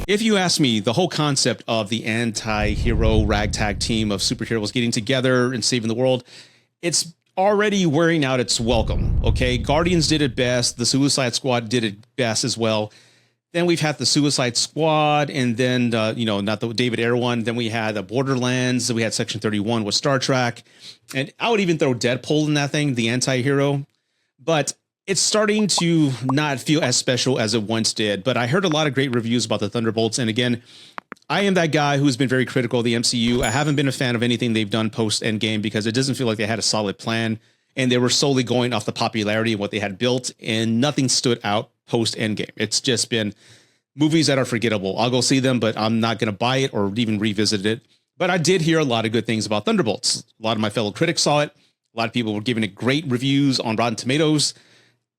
If you ask me, the whole concept of the anti-hero ragtag team of superheroes getting together and saving the world, it's already wearing out its welcome. Okay, Guardians did it best. The Suicide Squad did it best as well. Then we've had the Suicide Squad, and then not the David Ayer one. Then we had the Borderlands. We had Section 31 with Star Trek, and I would even throw Deadpool in that thing, the anti-hero. But it's starting to not feel as special as it once did. But I heard a lot of great reviews about the Thunderbolts. And again, I am that guy who's been very critical of the MCU. I haven't been a fan of anything they've done post Endgame because it doesn't feel like they had a solid plan. And they were solely going off the popularity of what they had built. And nothing stood out post Endgame. It's just been movies that are forgettable. I'll go see them, but I'm not going to buy it or even revisit it. But I did hear a lot of good things about Thunderbolts. A lot of my fellow critics saw it. A lot of people were giving it great reviews on Rotten Tomatoes.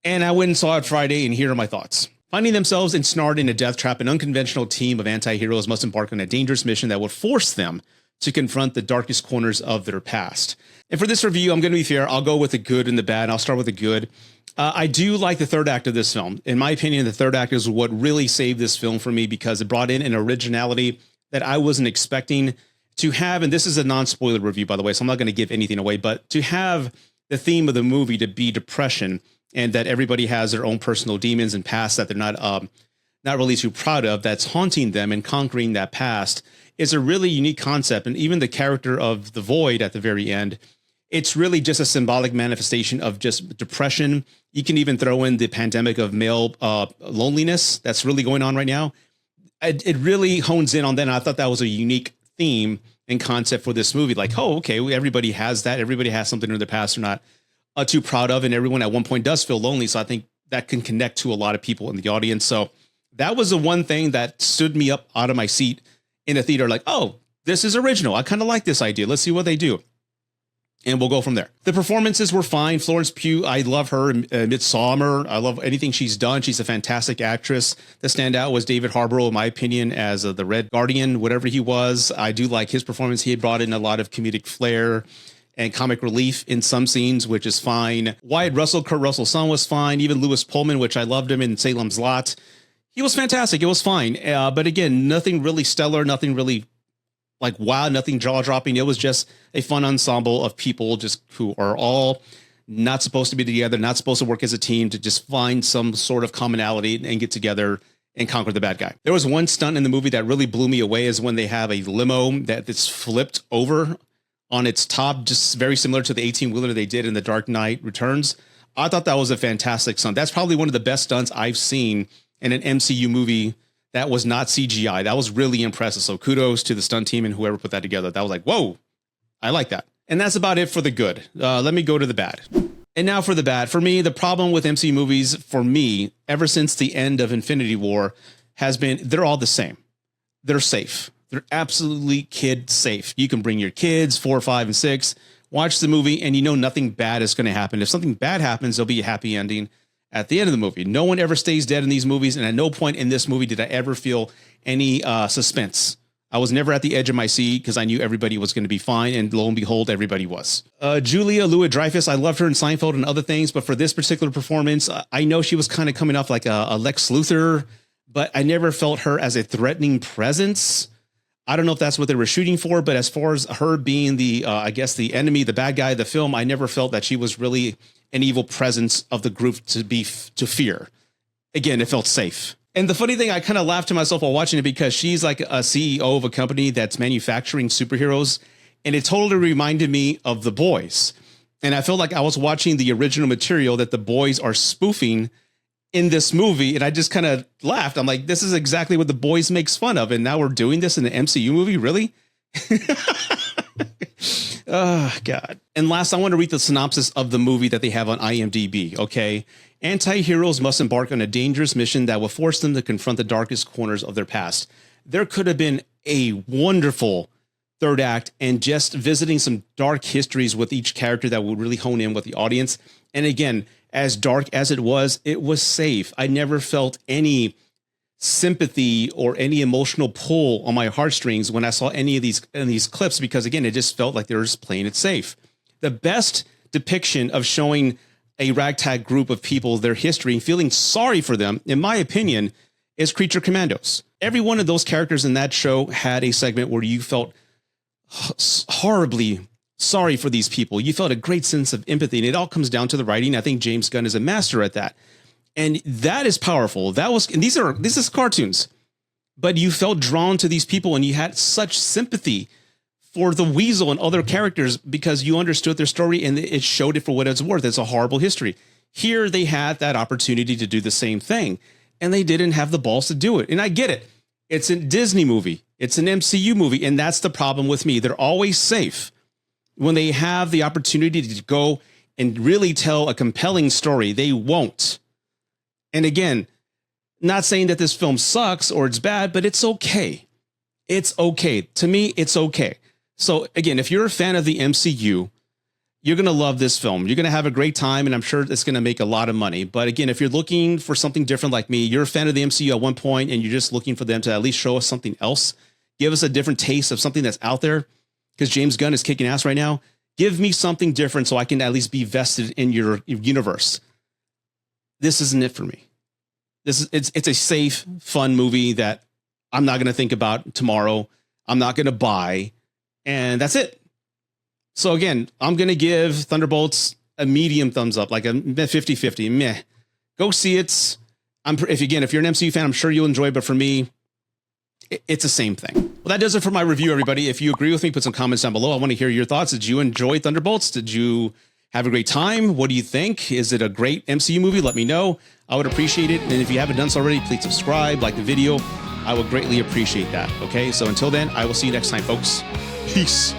And I went and saw it Friday, and here are my thoughts. Finding themselves ensnared in a death trap, an unconventional team of anti-heroes must embark on a dangerous mission that will force them to confront the darkest corners of their past. And for this review, I'm going to be fair. I'll go with the good and the bad. I'll start with the good. I do like the third act of this film. In my opinion, the third act is what really saved this film for me because it brought in an originality that I wasn't expecting to have. And this is a non-spoiler review, by the way, so I'm not going to give anything away. But to have the theme of the movie to be depression, and that everybody has their own personal demons and past that they're not really too proud of, that's haunting them, and conquering that past is a really unique concept. And even the character of the Void at the very end, it's really just a symbolic manifestation of just depression. You can even throw in the pandemic of male loneliness that's really going on right now. It really hones in on that. And I thought that was a unique theme and concept for this movie. Like, oh, okay, everybody has that. Everybody has something in their past or not too proud of, and everyone at one point does feel lonely. So I think that can connect to a lot of people in the audience. So that was the one thing that stood me up out of my seat in a theater. Like, oh, this is original. I kind of like this idea. Let's see what they do. And we'll go from there. The performances were fine. Florence Pugh, I love her in Midsommar. I love anything she's done. She's a fantastic actress. The standout was David Harbour, in my opinion, as the Red Guardian, whatever he was. I do like his performance. He had brought in a lot of comedic flair and comic relief in some scenes, which is fine. Wyatt Russell, Kurt Russell's son, was fine. Even Lewis Pullman, which I loved him in Salem's Lot, he was fantastic. It was fine. But again, nothing really stellar, nothing really like wow, nothing jaw-dropping. It was just a fun ensemble of people just who are all not supposed to be together, not supposed to work as a team, to just find some sort of commonality and get together and conquer the bad guy. There was one stunt in the movie that really blew me away, is when they have a limo that's flipped over on its top, just very similar to the 18-wheeler they did in The Dark Knight Returns. I thought that was a fantastic stunt. That's probably one of the best stunts I've seen in an MCU movie that was not CGI. That was really impressive. So kudos to the stunt team and whoever put that together. That was like, whoa, I like that. And that's about it for the good. Let me go to the bad. And now for the bad. For me, the problem with MCU movies, for me, ever since the end of Infinity War, has been they're all the same. They're safe. They're absolutely kid safe. You can bring your kids, 4, 5, and 6, watch the movie, and you know nothing bad is going to happen. If something bad happens, there'll be a happy ending at the end of the movie. No one ever stays dead in these movies, and at no point in this movie did I ever feel any suspense. I was never at the edge of my seat because I knew everybody was going to be fine, and lo and behold, everybody was. Julia Louis-Dreyfus, I loved her in Seinfeld and other things, but for this particular performance, I know she was kind of coming off like a Lex Luthor, but I never felt her as a threatening presence. I don't know if that's what they were shooting for, but as far as her being the, I guess, the enemy, the bad guy of the film, I never felt that she was really an evil presence of the group to fear. Again, it felt safe. And the funny thing, I kind of laughed to myself while watching it because she's like a CEO of a company that's manufacturing superheroes. And it totally reminded me of The Boys. And I felt like I was watching the original material that The Boys are spoofing in this movie, and I just kind of laughed. I'm like, this is exactly what The Boys makes fun of, and now we're doing this in an MCU movie? Really? Oh, God. And last, I want to read the synopsis of the movie that they have on IMDb, okay? Anti-heroes must embark on a dangerous mission that will force them to confront the darkest corners of their past. There could have been a wonderful third act and just visiting some dark histories with each character that would really hone in with the audience. And again, as dark as it was safe. I never felt any sympathy or any emotional pull on my heartstrings when I saw any of these clips, because again, it just felt like they were just playing it safe. The best depiction of showing a ragtag group of people, their history, and feeling sorry for them, in my opinion, is Creature Commandos. Every one of those characters in that show had a segment where you felt horribly sorry for these people. You felt a great sense of empathy, and it all comes down to the writing. I think James Gunn is a master at that. And that is powerful. And this is cartoons, but you felt drawn to these people and you had such sympathy for the Weasel and other characters because you understood their story and it showed it for what it's worth. It's a horrible history. Here they had that opportunity to do the same thing and they didn't have the balls to do it. And I get it. It's a Disney movie. It's an MCU movie. And that's the problem with me. They're always safe when they have the opportunity to go and really tell a compelling story. They won't. And again, not saying that this film sucks or it's bad, but it's okay. It's okay. To me, it's okay. So again, if you're a fan of the MCU, you're going to love this film. You're going to have a great time, and I'm sure it's going to make a lot of money. But again, if you're looking for something different like me, you're a fan of the MCU at one point, and you're just looking for them to at least show us something else, give us a different taste of something that's out there, because James Gunn is kicking ass right now. Give me something different so I can at least be vested in your universe. This isn't it for me. It's a safe, fun movie that I'm not going to think about tomorrow. I'm not going to buy, and that's it. So again, I'm going to give Thunderbolts a medium thumbs up, like a 50-50. Meh. Go see it. If you're an MCU fan, I'm sure you'll enjoy it. But for me, it's the same thing. Well, that does it for my review, everybody. If you agree with me, put some comments down below. I want to hear your thoughts. Did you enjoy Thunderbolts? Did you have a great time? What do you think? Is it a great MCU movie? Let me know. I would appreciate it. And if you haven't done so already, please subscribe, like the video. I would greatly appreciate that. Okay, so until then, I will see you next time, folks. Peace.